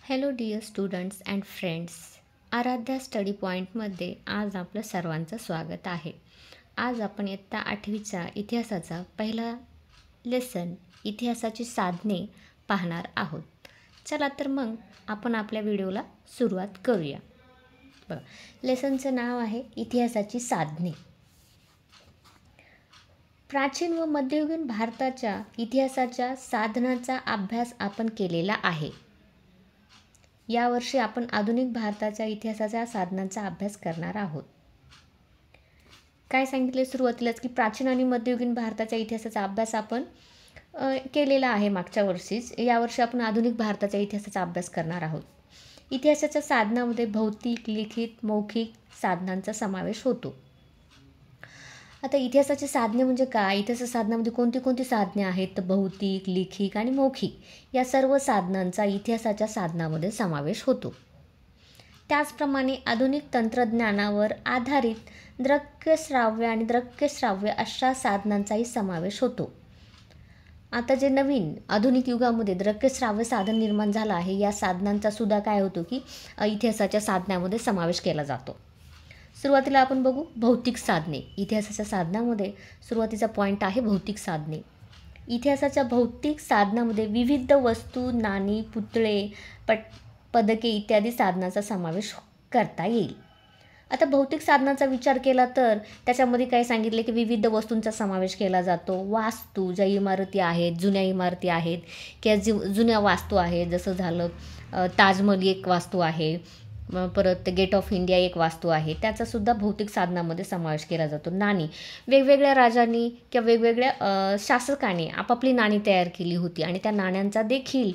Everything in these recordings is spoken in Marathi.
Hello dear students and friends. Aaradhya study पॉईंटमध्ये आज आपलं सर्वांचं स्वागत आहे. आज आपण इयत्ता 8वीचा इतिहासाचा पहिला लेसन इतिहासाची साधने पाहणार आहोत. चला तर मग आपण आपल्या व्हिडिओला सुरुवात करूया. बघा, लेसनचं नाव आहे इतिहासाची साधने. प्राचीन व मध्ययुगीन भारताच्या इतिहासाच्या साधनाचा अभ्यास आपण केलेला आहे. यावर्षी आपण आधुनिक भारताच्या इतिहासाच्या साधनांचा अभ्यास करणार आहोत. काय सांगितले सुरुवातीलाच की प्राचीन आणि मध्ययुगीन भारताच्या इतिहासाचा अभ्यास आपण केलेला आहे मागच्या वर्षीच. यावर्षी आपण आधुनिक भारताच्या इतिहासाचा अभ्यास करणार आहोत. इतिहासाच्या साधनामध्ये भौतिक, लिखित, मौखिक साधनांचा समावेश होतो. आता इतिहासाची साधने म्हणजे काय? इतिहासाच्या साधनामध्ये कोणती कोणती साधने आहेत? तर भौतिक, लिखित आणि मौखिक या सर्व साधनांचा इतिहासाच्या साधनामध्ये समावेश होतो. त्याचप्रमाणे आधुनिक तंत्रज्ञानावर आधारित दृक्यश्राव्य आणि दृक्यश्राव्य अशा साधनांचाही समावेश होतो. आता जे नवीन आधुनिक युगामध्ये दृक्यश्राव्य साधन निर्माण झालं आहे, या साधनांचा सुद्धा काय होतो की इतिहासाच्या साधनामध्ये समावेश केला जातो. सुरुवातीला आपण बघू भौतिक साधने. इतिहासाच्या साधनामध्ये सुरुवातीचा पॉईंट आहे भौतिक साधने. इतिहासाच्या भौतिक साधनामध्ये विविध वस्तू, नाणी, पुतळे, पदके इत्यादी साधनांचा समावेश करता येईल. आता भौतिक साधनांचा विचार केला तर त्याच्यामध्ये काय सांगितले की विविध वस्तूंचा समावेश केला जातो. वास्तू, ज्या इमारती आहेत, जुन्या इमारती आहेत किंवा जुन्या वास्तू आहेत, जसं झालं ताजमहल एक वास्तू आहे, परत गेट ऑफ इंडिया एक वास्तू आहे, त्याचासुद्धा भौतिक साधनामध्ये समावेश केला जातो. नाणी, वेगवेगळ्या राजांनी किंवा वेगवेगळ्या शासकांनी आपापली नाणी तयार केली होती आणि त्या नाण्यांचा देखील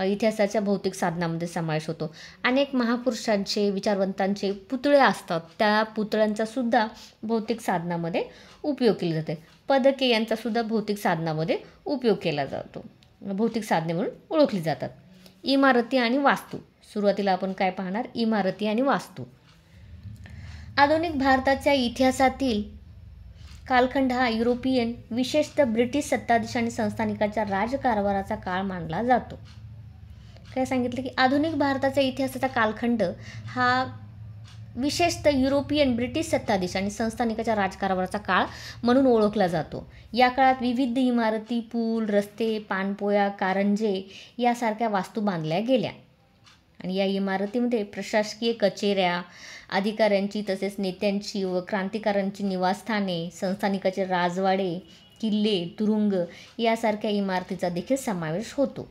इतिहासाच्या भौतिक साधनामध्ये समावेश होतो. अनेक महापुरुषांचे, विचारवंतांचे पुतळे असतात, त्या पुतळ्यांचासुद्धा भौतिक साधनामध्ये उपयोग केला जाते. पदके यांचासुद्धा भौतिक साधनामध्ये उपयोग केला जातो. भौतिक साधने म्हणून ओळखली जातात. इमारती आणि वास्तू. सुरुवातीला आपण काय पाहणार? इमारती आणि वास्तू. आधुनिक भारताच्या इतिहासातील कालखंड हा युरोपियन, विशेषतः ब्रिटिश सत्ताधीश आणि संस्थानिकांच्या राजकारभाराचा काळ मानला जातो. काय सांगितलं की आधुनिक भारताच्या इतिहासाचा कालखंड हा विशेषतः युरोपियन, ब्रिटिश सत्ताधीश आणि संस्थानिकांच्या राजकारभाराचा काळ म्हणून ओळखला जातो. या काळात विविध इमारती, पूल, रस्ते, पाणपोया, कारंजे यासारख्या वास्तू बांधल्या गेल्या आणि या इमारतीमध्ये प्रशासकीय कचेऱ्या, अधिकाऱ्यांची तसेच नेत्यांची व क्रांतिकारकांची निवासस्थाने, संस्थानिकाचे राजवाडे, किल्ले, तुरुंग यासारख्या इमारतीचा देखील समावेश होतो.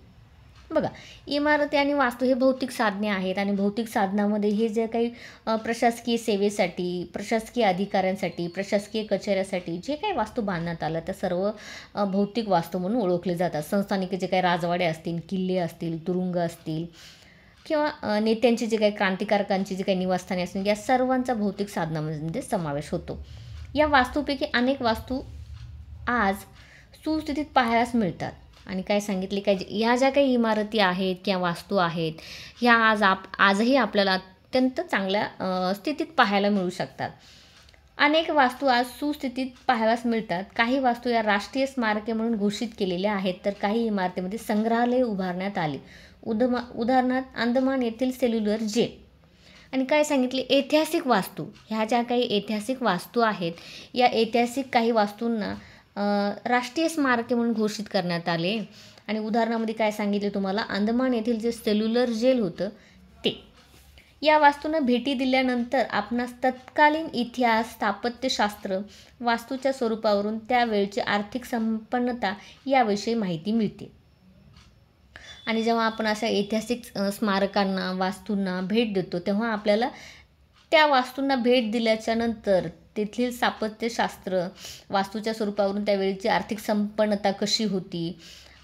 बघा, इमारती आणि वास्तू हे भौतिक साधने आहेत आणि भौतिक साधनामध्ये हे जे काही प्रशासकीय सेवेसाठी, प्रशासकीय अधिकाऱ्यांसाठी, प्रशासकीय कचेऱ्यासाठी जे काही वास्तू बांधण्यात आलं त्या सर्व भौतिक वास्तू म्हणून ओळखले जातात. संस्थानिक जे काही राजवाडे असतील, किल्ले असतील, तुरुंग असतील किंवा नेत्यांची जे काही क्रांतिकारकांची जे काही निवासस्थाने असतील, या सर्वांचा भौतिक साधनामध्ये समावेश होतो. या वास्तूपैकी अनेक वास्तू आज सुस्थितीत पाहायलाच मिळतात आणि काय सांगितले काय ह्या ज्या काही इमारती आहेत किंवा वास्तू आहेत ह्या आजही आपल्याला अत्यंत चांगल्या स्थितीत पाहायला मिळू शकतात. अनेक वास्तू आज सुस्थितीत पाहायलाच मिळतात. काही वास्तू या राष्ट्रीय स्मारके म्हणून घोषित केलेल्या आहेत, तर काही इमारतीमध्ये संग्रहालय उभारण्यात आले. उदाहरणार्थ अंदमान येथील सेल्युलर जेल. आणि काय सांगितले? ऐतिहासिक वास्तू. ह्या ज्या काही ऐतिहासिक वास्तू आहेत, या ऐतिहासिक काही वास्तूंना राष्ट्रीय स्मारके म्हणून घोषित करण्यात आले. आणि उदाहरणामध्ये काय सांगितले तुम्हाला? अंदमान येथील जे सेल्युलर जेल होतं ते. या वास्तूंना भेटी दिल्यानंतर आपणास तत्कालीन इतिहास, स्थापत्यशास्त्र, वास्तूच्या स्वरूपावरून त्यावेळची आर्थिक संपन्नता याविषयी माहिती मिळते. आणि जेव्हा आपण अशा ऐतिहासिक स्मारकांना, वास्तूंना भेट देतो तेव्हा आपल्याला त्या वास्तूंना भेट दिल्याच्या नंतर तेथील स्थापत्यशास्त्र, वास्तूच्या स्वरूपावरून त्यावेळीची आर्थिक संपन्नता कशी होती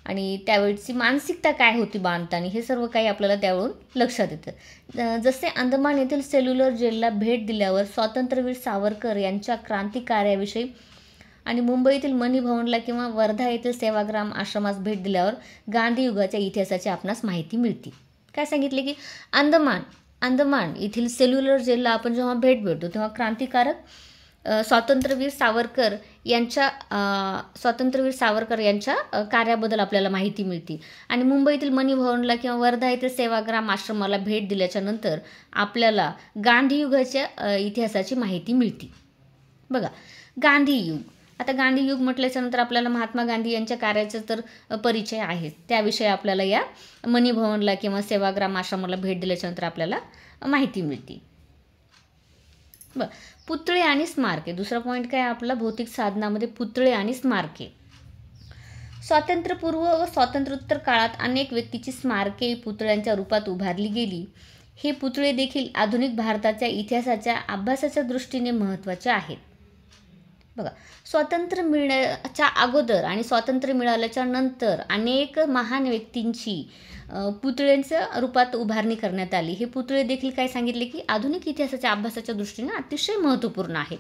आणि त्यावेळची मानसिकता काय होती बांधताना, हे सर्व काही आपल्याला त्यावरून लक्षात येतं. जसे अंदमान येथील सेल्युलर जेलला भेट दिल्यावर स्वातंत्र्यवीर सावरकर यांच्या क्रांतिकार्याविषयी आणि मुंबईतील मनी भवनला किंवा वर्धा येथील सेवाग्राम आश्रमास भेट दिल्यावर गांधी युगाच्या इतिहासाची आपणास माहिती मिळते. काय सांगितले की अंदमान येथील सेल्युलर जेलला आपण जेव्हा भेट देतो तेव्हा क्रांतिकारक स्वातंत्र्यवीर सावरकर यांच्या कार्याबद्दल आपल्याला माहिती मिळते. आणि मुंबईतील मनी भवनला किंवा वर्धा येथील सेवाग्राम आश्रमाला भेट दिल्याच्या नंतर आपल्याला गांधीयुगाच्या इतिहासाची माहिती मिळते. बघा, गांधीयुग. आता गांधीयुग म्हटल्याच्या नंतर आपल्याला महात्मा गांधी यांच्या कार्याचा तर परिचय आहे. त्याविषयी आपल्याला या मनी भवनला किंवा सेवाग्राम आश्रमाला भेट दिल्याच्या नंतर आपल्याला माहिती मिळते. पुतळे आणि स्मारके. दुसरा पॉईंट काय आपला भौतिक साधनामध्ये पुतळे आणि स्मारके. स्वातंत्र्यपूर्व व स्वातंत्र्योत्तर काळात अनेक व्यक्तीची स्मारके पुतळ्यांच्या रूपात उभारली गेली. हे पुतळे देखील आधुनिक भारताच्या इतिहासाच्या अभ्यासाच्या दृष्टीने महत्त्वाचे आहेत. बघा, स्वातंत्र्य मिळण्याच्या अगोदर आणि स्वातंत्र्य मिळाल्याच्या नंतर अनेक महान व्यक्तींची पुतळ्यांच्या रूपात उभारणी करण्यात आली. हे पुतळे देखील काय सांगितले की आधुनिक इतिहासाच्या अभ्यासाच्या दृष्टीने अतिशय महत्त्वपूर्ण आहेत.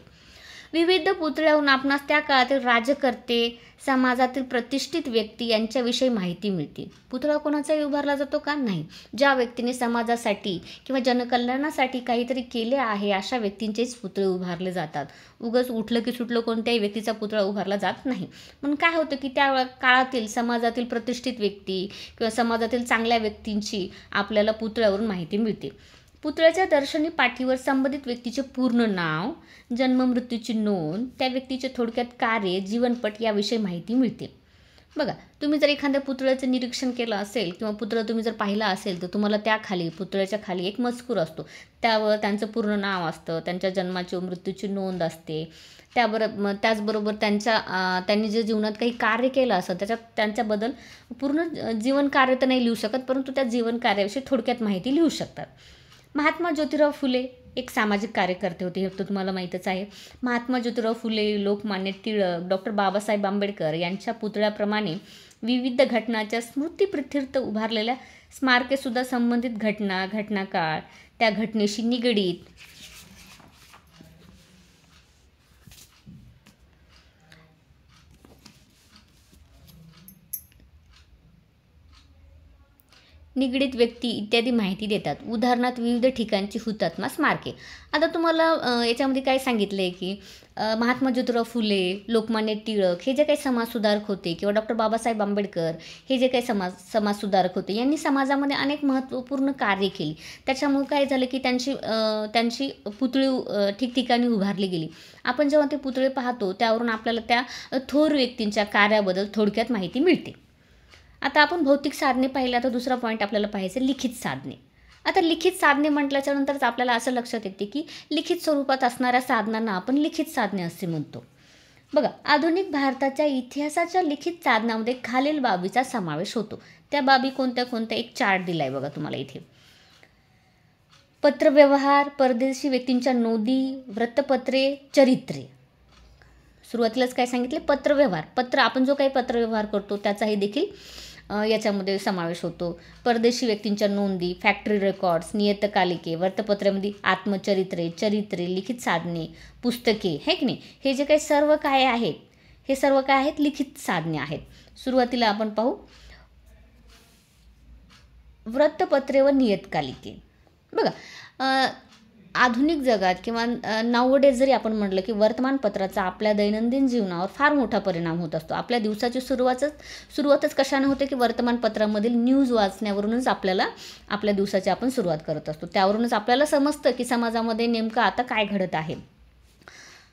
विविध पुतळ्याहून आपणास त्या काळातील राज्यकर्ते, समाजातील प्रतिष्ठित व्यक्ती यांच्याविषयी माहिती मिळते. पुतळा कोणाचाही उभारला जातो का? नाही. ज्या व्यक्तीने समाजासाठी किंवा जनकल्याणासाठी काहीतरी केले आहे अशा व्यक्तींचेच पुतळे उभारले जातात. उगाच उठलं की सुटलं कोणत्याही व्यक्तीचा पुतळा उभारला जात नाही. म्हणून काय होतं की त्या काळातील समाजातील प्रतिष्ठित व्यक्ती किंवा समाजातील चांगल्या व्यक्तींची आपल्याला पुतळ्यावरून माहिती मिळते. पुतळ्याच्या दर्शनी पाठीवर संबंधित व्यक्तीचे पूर्ण नाव, जन्म मृत्यूची नोंद, त्या व्यक्तीचे थोडक्यात कार्य, जीवनपट याविषयी माहिती मिळते. बघा, तुम्ही जर एखाद्या पुतळ्याचं निरीक्षण केलं असेल किंवा पुतळा तुम्ही जर पाहिला असेल तर तुम्हाला पुतळ्याच्या खाली एक मजकूर असतो. त्यावर त्यांचं पूर्ण नाव असतं, त्यांच्या जन्माची व मृत्यूची नोंद असते. त्याचबरोबर त्यांनी जे जीवनात काही कार्य केलं असतं त्यांच्याबद्दल पूर्ण जीवन कार्य तर नाही लिहू शकत, परंतु त्या जीवन कार्याविषयी थोडक्यात माहिती लिहू शकतात. महात्मा ज्योतिराव फुले एक सामाजिक कार्यकर्ते होते, हे तर तुम्हाला माहीतच आहे. महात्मा ज्योतिराव फुले, लोकमान्य टिळक, डॉक्टर बाबासाहेब आंबेडकर यांच्या पुतळ्याप्रमाणे विविध घटनाच्या स्मृतिप्रित्यर्थ उभारलेल्या स्मारकेसुद्धा संबंधित घटनाकाळ, त्या घटनेशी निगडीत व्यक्ती इत्यादी माहिती देतात. उदाहरणार्थ विविध ठिकाणची हुतात्मा स्मारके. आता तुम्हाला याच्यामध्ये काय सांगितलं आहे की महात्मा ज्योतिराव फुले, लोकमान्य टिळक हे जे काही समाजसुधारक होते किंवा डॉक्टर बाबासाहेब आंबेडकर हे जे काही समाजसुधारक होते यांनी समाजामध्ये अनेक महत्त्वपूर्ण कार्य केली. त्याच्यामुळे काय झालं की त्यांची पुतळी ठिकठिकाणी उभारली गेली. आपण जेव्हा ते पुतळे पाहतो त्यावरून आपल्याला त्या थोर व्यक्तींच्या कार्याबद्दल थोडक्यात माहिती मिळते. आता आपण भौतिक साधने पाहिलं. आता दुसरा पॉईंट आपल्याला पाहायचं लिखित साधने. आता लिखित साधने म्हटल्याच्या नंतरच आपल्याला असं लक्षात येते की लिखित स्वरूपात असणाऱ्या साधनांना आपण लिखित साधने असे म्हणतो. बघा, आधुनिक भारताच्या इतिहासाच्या लिखित साधनामध्ये खालील बाबीचा समावेश होतो. त्या बाबी कोणत्या एक चार्ट दिला आहे बघा तुम्हाला इथे. पत्रव्यवहार, परदेशी व्यक्तींच्या नोंदी, वृत्तपत्रे, चरित्रे. सुरुवातीलाच काय सांगितले? पत्रव्यवहार. आपण जो काही पत्रव्यवहार करतो त्याचाही देखील याच्यामध्ये समावेश होतो. परदेशी व्यक्तींच्या नोंदी, फॅक्टरी रेकॉर्ड्स, नियतकालिके, वृत्तपत्रामध्ये चरित्रे, लिखित साधने, पुस्तके, हे की नाही, हे जे काही सर्व काय आहेत हे सर्व काय आहेत? लिखित साधने आहेत. सुरुवातीला आपण पाहू वृत्तपत्रे व नियतकालिके. बघा, आधुनिक जगात किंवा नाउडेज जरी आपण म्हटलं की वर्तमानपत्राचा आपल्या दैनंदिन जीवनावर फार मोठा परिणाम होत असतो. आपल्या दिवसाची सुरुवातच कशाने होते की वर्तमानपत्रामधील न्यूज वाचण्यावरूनच आपल्या दिवसाची आपण सुरुवात करत असतो. त्यावरूनच आपल्याला समजतं की समाजामध्ये नेमकं आता काय घडत आहे.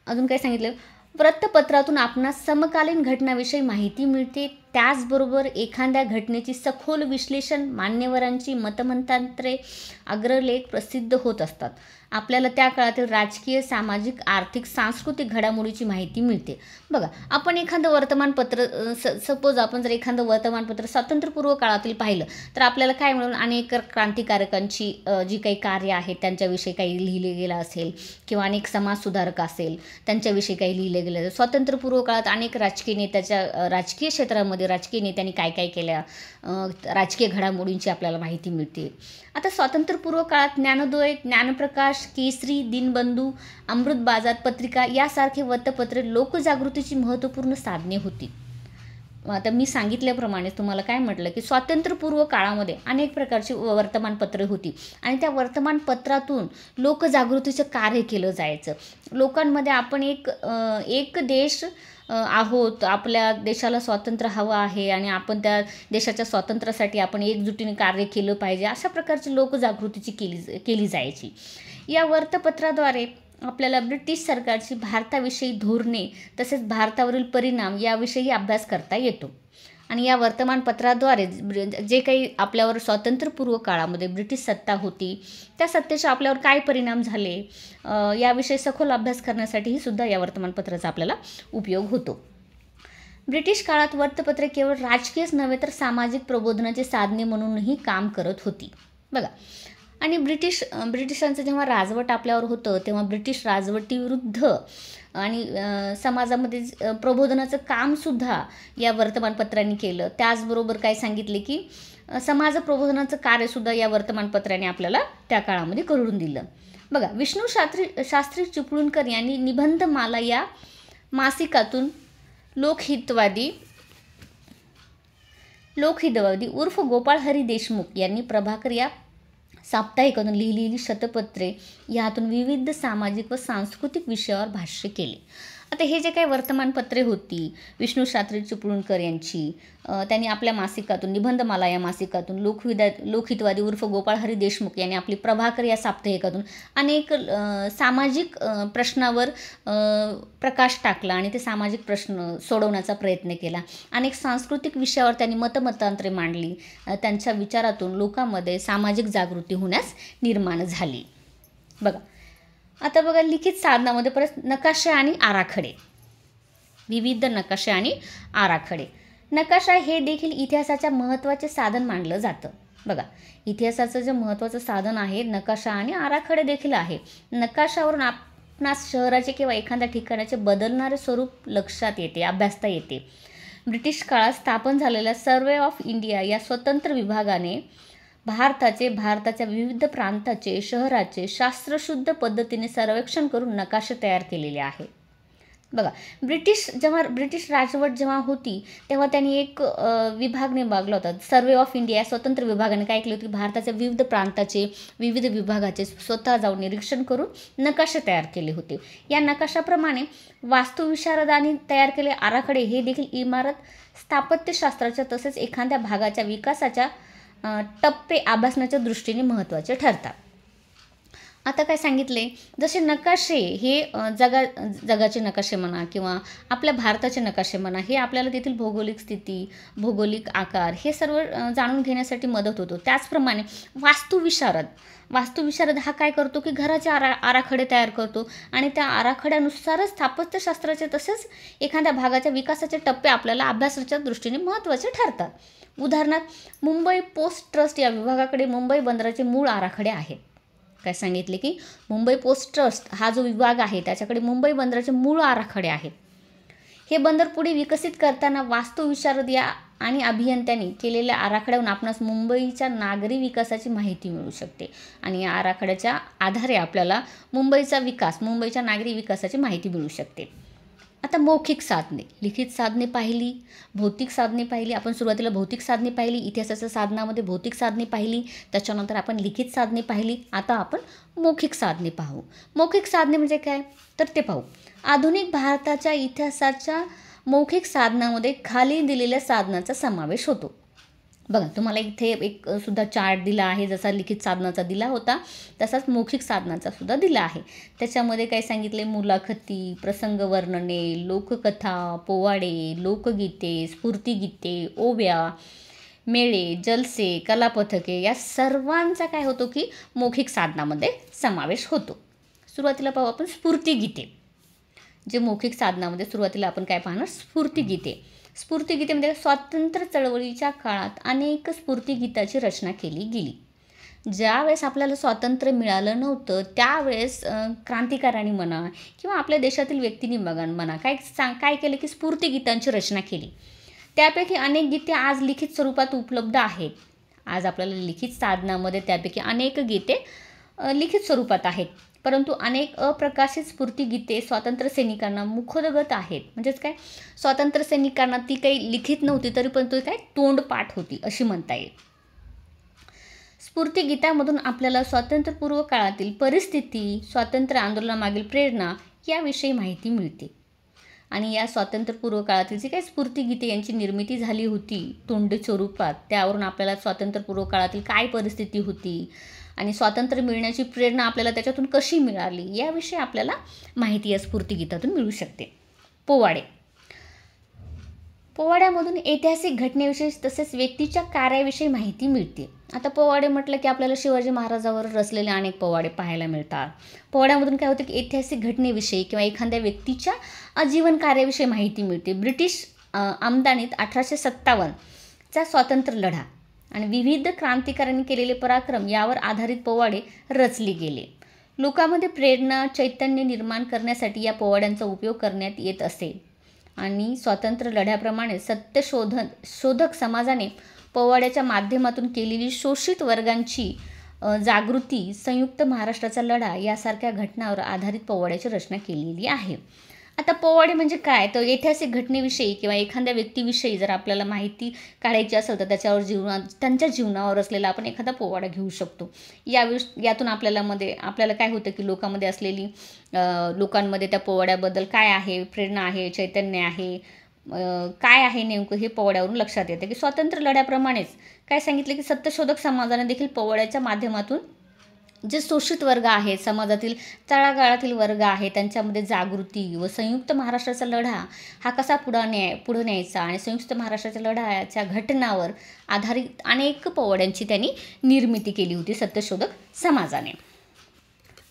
अजून काय सांगितलं? वृत्तपत्रातून आपणास समकालीन घटनाविषयी माहिती मिळते. त्याचबरोबर एखाद्या घटनेची सखोल विश्लेषण, मान्यवरांची मतमतांतरे, अग्रलेख प्रसिद्ध होत असतात. आपल्याला त्या काळातील राजकीय, सामाजिक, आर्थिक, सांस्कृतिक घडामोडीची माहिती मिळते. बघा, आपण एखादं वर्तमानपत्र सपोज आपण जर एखादं वर्तमानपत्र स्वातंत्र्यपूर्व काळातील पाहिलं तर आपल्याला काय मिळून अनेक क्रांतिकारकांची जी काही कार्य आहेत त्यांच्याविषयी काही लिहिले गेलं असेल किंवा अनेक समाजसुधारक असेल त्यांच्याविषयी काही लिहिले गेलं. स्वातंत्र्यपूर्व काळात अनेक राजकीय क्षेत्रामध्ये राजकीय नेत्यांनी काय केल्या, राजकीय घडामोडींची आपल्याला माहिती मिळते. आता स्वातंत्र्यपूर्व काळात ज्ञानोदय, ज्ञानप्रकाश, केसरी, दिनबंधू, अमृत बाजार पत्रिका यासारखे वृत्तपत्रे लोकजागृतीची महत्त्वपूर्ण साधने होती. आता मी सांगितल्याप्रमाणे तुम्हाला काय म्हटलं की स्वातंत्र्यपूर्व काळामध्ये अनेक प्रकारची वर्तमानपत्रे होती आणि त्या वर्तमानपत्रातून लोकजागृतीचं कार्य केलं जायचं. लोकांमध्ये आपण एक देश आहोत, आपल्या देशाला स्वातंत्र्य हवं आहे आणि आपण त्या देशाच्या स्वातंत्र्यासाठी आपण एकजुटीने कार्य केलं पाहिजे, अशा प्रकारची लोकजागृतीची केली जायची. या वृत्तपत्राद्वारे आपल्याला ब्रिटिश सरकारची भारताविषयी धोरणे तसेच भारतावरील परिणाम याविषयी अभ्यास करता येतो. आणि या वर्तमानपत्राद्वारे जे काही आपल्यावर स्वातंत्र्यपूर्व काळामध्ये ब्रिटिश सत्ता होती त्या सत्तेचे आपल्यावर काय परिणाम झाले याविषयी सखोल अभ्यास करण्यासाठीही सुद्धा या वर्तमानपत्राचा आपल्याला उपयोग होतो. ब्रिटिश काळात वृत्तपत्रे केवळ राजकीयच नव्हे तर सामाजिक प्रबोधनाची साधने म्हणूनही काम करत होती. बघा, आणि ब्रिटिशांचं जेव्हा राजवट आपल्यावर होतं तेव्हा ब्रिटिश राजवटीविरुद्ध आणि समाजामध्ये प्रबोधनाचं कामसुद्धा या वर्तमानपत्रांनी केलं. त्याचबरोबर काय सांगितले की समाज प्रबोधनाचं कार्यसुद्धा या वर्तमानपत्राने आपल्याला त्या काळामध्ये करून दिलं. बघा, विष्णू शास्त्री चिपळूणकर यांनी निबंधमाला या मासिकातून लोकहितवादी उर्फ गोपाळ हरी देशमुख यांनी प्रभाकर या साप्ताहिकातून लिहिलेली शतपत्रे यातून विविध सामाजिक व सांस्कृतिक विषयावर भाष्य केले. आता हे जे काही वर्तमानपत्रे होती विष्णू शास्त्री चिपळूणकर यांची, त्यांनी आपल्या मासिकातून निबंधमाला या मासिकातून लोकहितवादी उर्फ गोपाळ हरी देशमुख यांनी आपली प्रभाकर या साप्ताहिकातून अनेक सामाजिक प्रश्नावर प्रकाश टाकला आणि ते सामाजिक प्रश्न सोडवण्याचा प्रयत्न केला. अनेक सांस्कृतिक विषयावर त्यांनी मतमतांतरे मांडली. त्यांच्या विचारातून लोकांमध्ये सामाजिक जागृती होण्यास निर्माण झाली. बघा, आता बघा लिखित साधनामध्ये परत नकाशे आणि आराखडे, विविध नकाशे आणि आराखडे. नकाशा हे देखील इतिहासाच्या महत्त्वाचे साधन मानलं जातं. बघा, इतिहासाचं जे महत्त्वाचं साधन आहे नकाशा आणि आराखडे देखील आहे. नकाशावरून आपणास शहराचे किंवा एखाद्या ठिकाणाचे बदलणारे स्वरूप लक्षात येते, अभ्यासता येते. ब्रिटिश काळात स्थापन झालेल्या सर्वे ऑफ इंडिया या स्वतंत्र विभागाने भारताच्या विविध प्रांताचे शहराचे शास्त्रशुद्ध पद्धतीने सर्वेक्षण करून नकाशे तयार केलेले आहे. बघा, ब्रिटिश राजवट जेव्हा होती तेव्हा त्यांनी एक विभाग नेमला होता, सर्वे ऑफ इंडिया. स्वतंत्र विभागाने काय केले होते, भारताच्या विविध प्रांताचे विविध विभागाचे स्वतः जाऊन निरीक्षण करून नकाशे तयार केले होते. या नकाशाप्रमाणे वास्तुविशारदांनी तयार केले आराखडे हे देखील इमारत स्थापत्यशास्त्राच्या तसेच एखाद्या भागाच्या विकासाच्या टप्पे अभ्यासण्याच्या दृष्टीने महत्त्वाचे ठरतात. आता काय सांगितले, जसे नकाशे हे जगाचे नकाशे म्हणा किंवा आपल्या भारताचे नकाशे म्हणा, हे आपल्याला तेथील भौगोलिक स्थिती, भौगोलिक आकार हे सर्व जाणून घेण्यासाठी मदत होतो. त्याचप्रमाणे वास्तुविशारद हा काय करतो की घराचे आराखडे तयार करतो आणि त्या आराखड्यानुसारच स्थापत्यशास्त्राचे तसेच एखाद्या भागाच्या विकासाचे टप्पे आपल्याला अभ्यासाच्या दृष्टीने महत्त्वाचे ठरतात. उदाहरणार्थ मुंबई पोस्ट ट्रस्ट या विभागाकडे मुंबई बंदराचे मूळ आराखडे आहेत. काय सांगितले की मुंबई पोस्ट ट्रस्ट हा जो विभाग आहे त्याच्याकडे मुंबई बंदराचे मूळ आराखडे आहेत. हे बंदर पुढे विकसित करताना वास्तुविशारद या आणि अभियंत्यांनी केलेल्या आराखड्यावरून आपणास मुंबईच्या नागरी विकासाची माहिती मिळू शकते आणि या आराखड्याच्या आधारे आपल्याला मुंबईच्या नागरी विकासाची माहिती मिळू शकते. आता मौखिक साधने, लिखित साधने पाहिली, भौतिक साधने पाहिली. आपण सुरुवातीला भौतिक साधने पाहिली, इतिहासाच्या साधनामध्ये भौतिक साधने पाहिली, त्याच्यानंतर आपण लिखित साधने पाहिली. आता आपण मौखिक साधने पाहू. मौखिक साधने म्हणजे काय तर ते पाहू. आधुनिक भारताच्या इतिहासाच्या मौखिक साधनामध्ये खाली दिलेल्या साधनाचा समावेश होतो. बघा, तुम्हाला इथे एक सुद्धा चार्ट दिला आहे, जसा लिखित साधनाचा दिला होता तसाच मौखिक साधनाचा सुद्धा दिला आहे. त्याच्यामध्ये काय सांगितले, मुलाखती, प्रसंग वर्णने, लोककथा, पोवाडे, लोकगीते, स्फूर्तिगीते, ओव्या, मेळे, जलसे, कलापथके या सर्वांचा काय होतो की मौखिक साधनामध्ये समावेश होतो. सुरुवातीला पाहू आपण स्फूर्तिगीते. जे मौखिक साधनामध्ये सुरुवातीला आपण काय पाहणार, स्फूर्तिगीतेमध्ये स्वातंत्र्य चळवळीच्या काळात अनेक स्फूर्तिगीताची रचना केली गेली. ज्यावेळेस आपल्याला स्वातंत्र्य मिळालं नव्हतं त्यावेळेस क्रांतिकारांनी म्हणा किंवा आपल्या देशातील व्यक्तींनी म्हणा काय केलं की स्फूर्तिगीतांची रचना केली. त्यापैकी अनेक गीते आज लिखित स्वरूपात उपलब्ध आहेत. आज आपल्याला लिखित साधनामध्ये त्यापैकी अनेक गीते लिखित स्वरूपात आहेत. परंतु अनेक अप्रकाशित स्फूर्तिगीते स्वातंत्र्य सैनिकांना मुखोद्गत आहेत. म्हणजेच काय, स्वातंत्र्य सैनिकांना ती काही लिखित नव्हती तरी पण तो काय तोंडपाठ होती अशी म्हणता येईल. स्फूर्तिगीतामधून आपल्याला स्वातंत्र्यपूर्व काळातील परिस्थिती, स्वातंत्र्य आंदोलनामागील प्रेरणा याविषयी माहिती मिळते. आणि या स्वातंत्र्यपूर्व काळातील जी काही स्फूर्तिगीते यांची निर्मिती झाली होती तोंडी स्वरूपात, त्यावरून आपल्याला स्वातंत्र्यपूर्व काळातील काय परिस्थिती होती आणि स्वातंत्र्य मिळण्याची प्रेरणा आपल्याला त्याच्यातून कशी मिळाली याविषयी आपल्याला माहिती या स्फूर्तिगीतातून मिळू शकते. पोवाडे. पोवाड्यामधून ऐतिहासिक घटनेविषयी तसेच व्यक्तीच्या कार्याविषयी माहिती मिळते. आता पोवाडे म्हटलं की आपल्याला शिवाजी महाराजांवर रचलेले अनेक पोवाडे पाहायला मिळतात. पोवाड्यामधून काय होतं की ऐतिहासिक घटनेविषयी किंवा एखाद्या व्यक्तीच्या आजीवन कार्याविषयी माहिती मिळते. ब्रिटिश आमदानीत 1857चा स्वातंत्र्य लढा आणि विविध क्रांतिकाऱ्यांनी केलेले पराक्रम यावर आधारित पोवाडे रचले गेले. लोकांमध्ये प्रेरणा, चैतन्य निर्माण करण्यासाठी या पोवाड्यांचा उपयोग करण्यात येत असे. आणि स्वातंत्र्य लढ्याप्रमाणे सत्यशोधक समाजाने पोवाड्याच्या माध्यमातून केलेली शोषित वर्गांची जागृती, संयुक्त महाराष्ट्राचा लढा यासारख्या घटनांवर आधारित पोवाड्याची रचना केलेली आहे. आता पोवाडे म्हणजे काय, तर ऐतिहासिक घटनेविषयी किंवा एखाद्या व्यक्तीविषयी जर आपल्याला माहिती काढायची असेल तर त्याच्यावर त्यांच्या जीवनावर असलेला आपण एखादा पोवाडा घेऊ शकतो. यातून आपल्याला काय होतं की लोकांमध्ये असलेली लोकांमध्ये त्या पोवाड्याबद्दल काय आहे, प्रेरणा आहे, चैतन्य आहे, काय आहे नेमकं हे पोवाड्यावरून लक्षात येतं. की स्वातंत्र्य लढ्याप्रमाणेच काय सांगितलं की सत्यशोधक समाजाने देखील पोवाड्याच्या माध्यमातून जे शोषित वर्ग आहेत, समाजातील तळागाळातील वर्ग आहे, त्यांच्यामध्ये जागृती व संयुक्त महाराष्ट्राचा लढा हा कसा पुढं न्यायचा आणि संयुक्त महाराष्ट्राच्या लढ्याच्या घटनावर आधारित अनेक पोवाड्यांची त्यांनी निर्मिती केली होती सत्यशोधक समाजाने.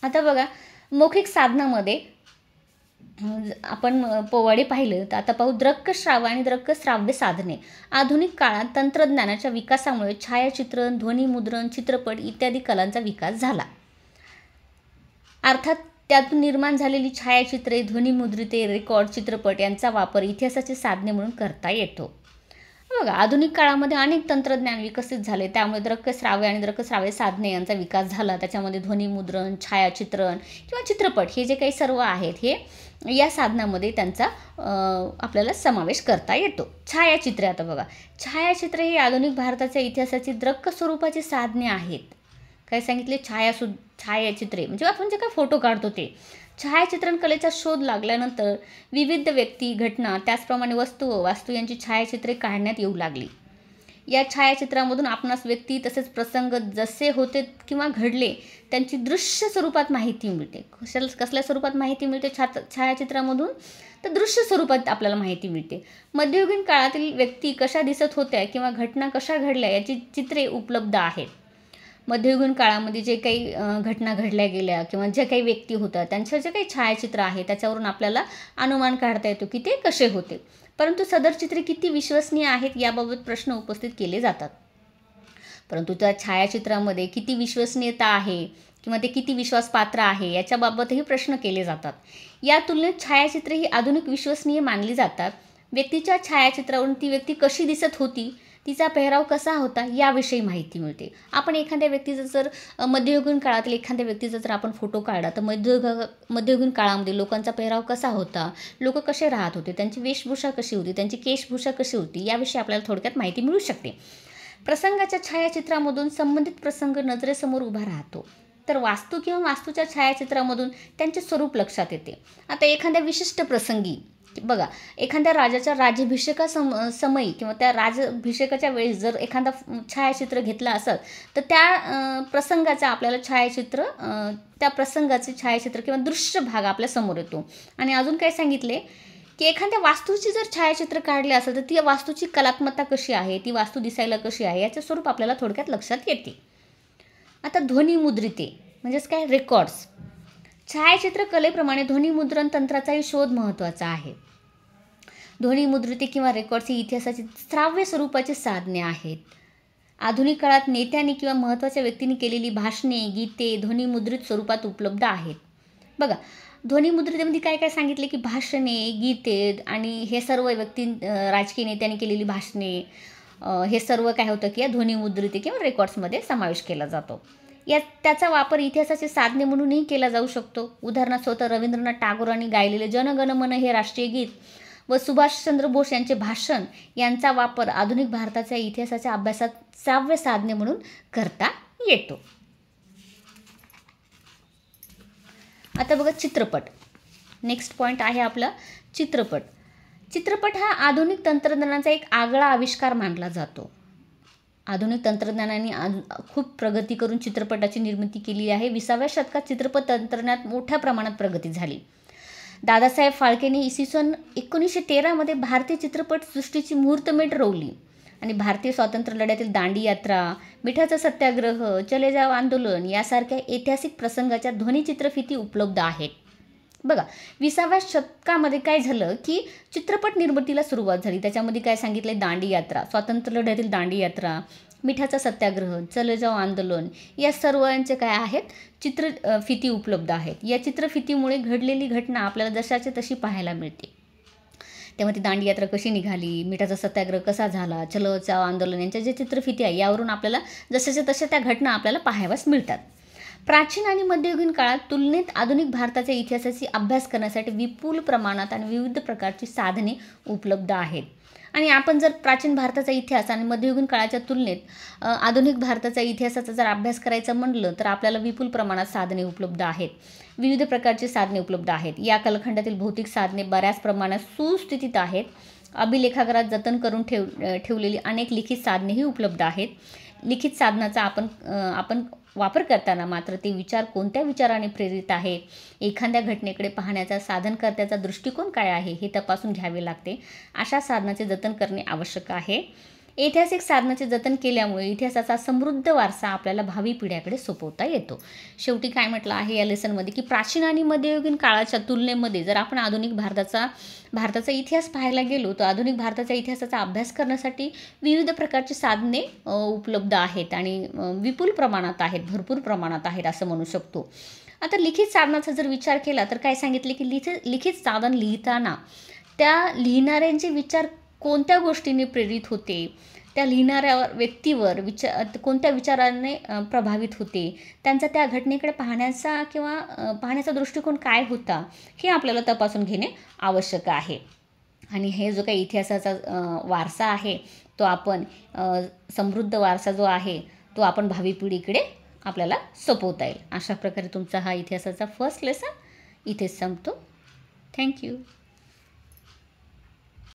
आता बघा, मौखिक साधनामध्ये आपण पोवाडे पाहिलं तर आता पाहू दृक्श्राव्य आणि दृक्श्राव्य साधने. आधुनिक काळात तंत्रज्ञानाच्या विकासामुळे छायाचित्रण, ध्वनिमुद्रण, चित्रपट इत्यादी कलांचा विकास झाला. अर्थात त्यातून निर्माण झालेली छायाचित्रे, ध्वनिमुद्रिते, रेकॉर्ड, चित्रपट यांचा वापर इतिहासाची साधने म्हणून करता येतो. बघा, आधुनिक काळामध्ये अनेक तंत्रज्ञान विकसित झाले, त्यामुळे दृक्श्राव्य आणि दृक्श्राव्य साधने यांचा विकास झाला. त्याच्यामध्ये ध्वनिमुद्रण, छायाचित्रण किंवा चित्रपट हे जे काही सर्व आहेत हे या साधनामध्ये त्यांचा आपल्याला समावेश करता येतो. छायाचित्रे. आता बघा, छायाचित्रे ही आधुनिक भारताच्या इतिहासाची दृक् स्वरूपाची साधने आहेत. काय सांगितले, छायाचित्रे म्हणजे आपण जे काय फोटो काढतो ते. छायाचित्रण कलेचा शोध लागल्यानंतर विविध व्यक्ती, घटना, त्याचप्रमाणे वस्तू व वास्तू यांची छायाचित्रे काढण्यात येऊ लागली. या छायाचित्रामधून आपणास व्यक्ती तसेच प्रसंग जसे होते किंवा घडले त्यांची दृश्य स्वरूपात माहिती मिळते. कसल्या स्वरूपात माहिती मिळते छायाचित्रामधून, तर दृश्य स्वरूपात आपल्याला माहिती मिळते. मध्ययुगीन काळातील व्यक्ती कशा दिसत होत्या किंवा घटना कशा घडल्या याची चित्रे उपलब्ध आहेत. मध्ययुगीन काळामध्ये जे काही घटना घडल्या गेल्या किंवा जे काही व्यक्ती होत्या त्यांचं जे काही छायाचित्र आहे त्याच्यावरून आपल्याला अनुमान काढता येतो की ते कसे होते. परंतु सदर चित्रे किती विश्वसनीय आहेत याबाबत प्रश्न उपस्थित केले जातात. परंतु त्या छायाचित्रामध्ये किती विश्वसनीयता आहे किंवा ते किती विश्वासपात्र आहे याच्याबाबतही प्रश्न केले जातात. या तुलनेत छायाचित्रे ही आधुनिक विश्वसनीय मानली जातात. व्यक्तीच्या छायाचित्रावरून ती व्यक्ती कशी दिसत होती, तिचा पेहराव कसा होता याविषयी माहिती मिळते. आपण एखाद्या व्यक्तीचा जर मध्ययुगीन काळातील एखाद्या व्यक्तीचा जर आपण फोटो काढला तर मध्ययुगीन काळामध्ये लोकांचा पेहराव कसा होता, लोक कसे राहत होते, त्यांची वेशभूषा कशी होती, त्यांची केशभूषा कशी होती याविषयी आपल्याला थोडक्यात माहिती मिळू शकते. प्रसंगाच्या छायाचित्रामधून संबंधित प्रसंग नजरेसमोर उभा राहतो, तर वास्तू किंवा वास्तूच्या छायाचित्रामधून त्यांचे स्वरूप लक्षात येते. आता एखाद्या विशिष्ट प्रसंगी बघा, एखाद्या राजाच्या समयी किंवा त्या राजाभिषेकाच्या वेळेस जर एखादा छायाचित्र घेतला असेल तर त्या प्रसंगाचा आपल्याला त्या प्रसंगाचे छायाचित्र किंवा दृश्य भाग आपल्या समोर येतो. आणि अजून काय सांगितले की एखाद्या वास्तूची जर छायाचित्र काढले असेल तर ती वास्तूची कलात्मकता कशी आहे, ती वास्तू दिसायला कशी आहे याचे स्वरूप आपल्याला थोडक्यात लक्षात येते. आता ध्वनिमुद्रिते म्हणजेच काय, रेकॉर्ड्स. छायाचित्र कलेप्रमाणे ध्वनिमुद्रण तंत्राचाही शोध महत्त्वाचा आहे. ध्वनिमुद्रिते किंवा रेकॉर्ड्स ही इतिहासाची श्राव्य स्वरूपाची साधने आहेत. आधुनिक काळात नेत्यांनी किंवा महत्त्वाच्या व्यक्तींनी केलेली भाषणे, गीते ध्वनिमुद्रित स्वरूपात उपलब्ध आहेत. बघा, ध्वनिमुद्रितेमध्ये काय काय सांगितले की भाषणे, गीते आणि हे सर्व राजकीय नेत्यांनी केलेली भाषणे हे सर्व काय होतं की या ध्वनिमुद्रिते किंवा रेकॉर्ड्समध्ये समावेश केला जातो. त्याचा वापर इतिहासाचे साधने म्हणूनही केला जाऊ शकतो. उदाहरणार्थ स्वतः रवींद्रनाथ टागोरांनी गायलेले जन गण मन हे राष्ट्रीय गीत व सुभाषचंद्र बोस यांचे भाषण यांचा वापर आधुनिक भारताच्या इतिहासाच्या अभ्यासात श्राव्य साधने म्हणून करता येतो. आता बघा चित्रपट. नेक्स्ट पॉईंट आहे आपला चित्रपट. चित्रपट हा आधुनिक तंत्रज्ञानाचा एक आगळा आविष्कार मानला जातो. आधुनिक तंत्रज्ञानाने खूप प्रगती करून चित्रपटाची निर्मिती केली आहे. 20व्या शतकात चित्रपट तंत्रज्ञानात मोठ्या प्रमाणात प्रगती झाली. दादासाहेब फाळकेने इसवी सन 1913 भारतीय चित्रपटसृष्टीची मुहूर्तमेढ रोवली आणि भारतीय स्वातंत्र्य लढ्यातील दांडी यात्रा, मिठाचा सत्याग्रह, चले जाव आंदोलन यासारख्या ऐतिहासिक प्रसंगाच्या ध्वनिचित्रफिती उपलब्ध आहेत. बघा 20व्या शतकामध्ये काय झालं की चित्रपट निर्मितीला सुरुवात झाली. त्याच्यामध्ये काय सांगितले, दांडी यात्रा, स्वातंत्र्य लढ्यातील दांडी यात्रा, मिठाचा सत्याग्रह, चले जाव आंदोलन या सर्वांचे काय आहेत चित्रफिती उपलब्ध आहेत. या चित्रफितीमुळे घडलेली घटना आपल्याला जशाची तशी पाहायला मिळते. त्यामध्ये दांडी यात्रा कशी निघाली, मिठाचा सत्याग्रह कसा झाला, चलो जाव आंदोलन यांच्या जे चित्रफिती आहे यावरून आपल्याला जशाच्या तशा त्या घटना आपल्याला पाहाव्यास मिळतात. प्राचीन आणि मध्ययुगीन काळात तुलनेत आधुनिक भारताच्या इतिहासाची अभ्यास करण्यासाठी विपुल प्रमाणात आणि विविध प्रकारची साधने उपलब्ध आहेत. आणि आपण जर प्राचीन भारताचा इतिहास आणि मध्ययुगीन काळाच्या तुलनेत आधुनिक भारताच्या इतिहासाचा जर अभ्यास करायचा म्हणलं तर आपल्याला विपुल प्रमाणात साधने उपलब्ध आहेत. विविध प्रकारची साधने उपलब्ध आहेत. या कालखंडातील भौतिक साधने बऱ्याच प्रमाणात सुस्थितीत आहेत. अभिलेखागारात जतन करून ठेवलेली अनेक लिखित साधनेही उपलब्ध आहेत. लिखित साधनाचा आपण वापर करताना मात्र ते विचार कोणत्या विचाराने प्रेरित आहे, एखाद्या घटनेकडे पाहण्याचा साधनकर्त्याचा दृष्टिकोन काय आहे हे तपासून घ्यावे लागते. अशा साधनाचे जतन करणे आवश्यक आहे. ऐतिहासिक साधनाचे जतन केल्यामुळे इतिहासाचा समृद्ध वारसा आपल्याला भावी पिढ्याकडे सोपवता येतो. शेवटी काय म्हटलं आहे या लेसनमध्ये की प्राचीन आणि मध्ययुगीन काळाच्या तुलनेमध्ये जर आपण आधुनिक भारताचा इतिहास पाहायला गेलो तर आधुनिक भारताच्या इतिहासाचा अभ्यास करण्यासाठी विविध प्रकारची साधने उपलब्ध आहेत आणि विपुल प्रमाणात आहेत, भरपूर प्रमाणात आहेत असं म्हणू शकतो. आता लिखित साधनाचा जर विचार केला तर काय सांगितले की लिखित साधन लिहिताना त्या लिहिणाऱ्यांचे विचार कोणत्या गोष्टीने प्रेरित होते, त्या लिहिणाऱ्या व्यक्तीवर कोणत्या विचाराने प्रभावित होते, त्यांचा त्या घटनेकडे पाहण्याचा दृष्टिकोन काय होता हे आपल्याला तपासून घेणे आवश्यक आहे. आणि हे जो काही इतिहासाचा वारसा आहे तो आपण समृद्ध वारसा जो आहे तो आपण भावी पिढीकडे आपल्याला सोपवता येईल. अशा प्रकारे तुमचा हा इतिहासाचा फर्स्ट लेसन इथेच संपतो. थँक्यू.